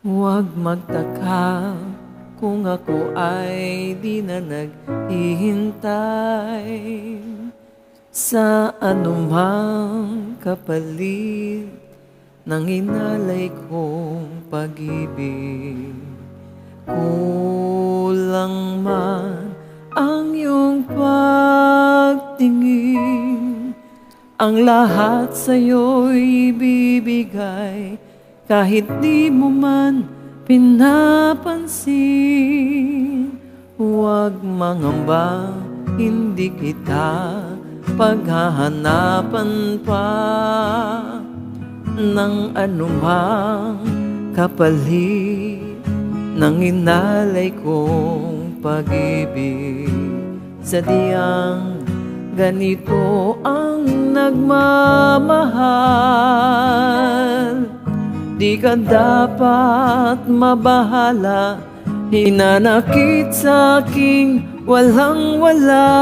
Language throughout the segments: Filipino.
Huwag magtaka kung ako ay di na naghihintay sa anumang kapalit ng inalay kong pag-ibig. Kulang man ang iyong pagtingin, ang lahat sa'yo'y ibibigay kahit di mo man pinapansin. Huwag mangamba, hindi kita paghahanapan pa ng anumang kapalit ng inalay kong pag-ibig. Sadyang ganito ang nagmamahal, di ka dapat mabahala, hinanakit sa aking walang-wala.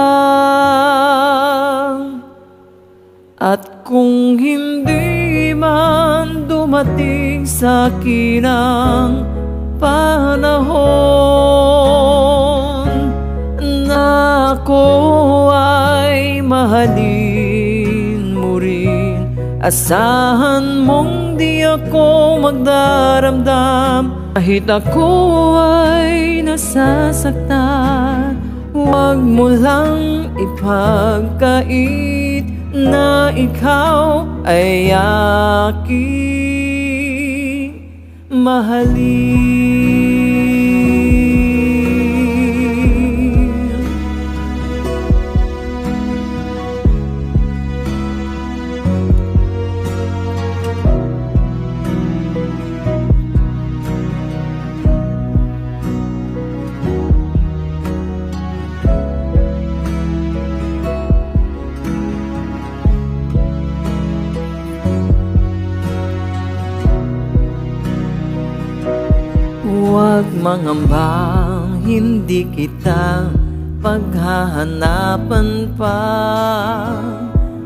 At kung hindi man dumating sa akin ang panahon na ako ay mahalin mo rin, asahan mong di ako magdaramdam kahit ako ay nasasaktan. Huwag mo lang ipagkait na ikaw ay aking mahalin. Huwag mangambang hindi kita paghahanapan pa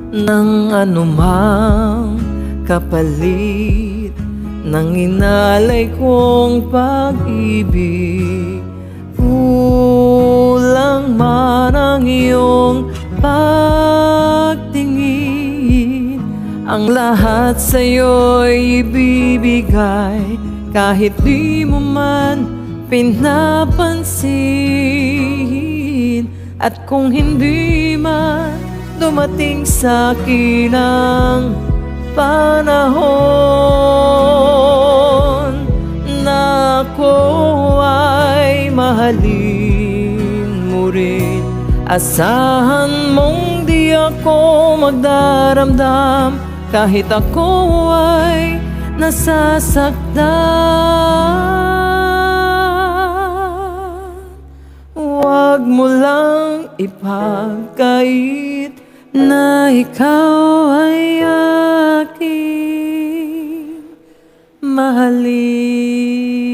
ng anumang kapalit ng inalay kong pag-ibig. Kulang man ang iyong pagtingin, ang lahat sa'yo'y ibibigay kahit di mo man pinapansin. At kung hindi man dumating sa akin ang panahon na ako ay mahalin mo rin, asahan mong di ako magdaramdam kahit ako ay nasasaktan. Huwag mo lang ipagkait na ikaw ay aking mahalin.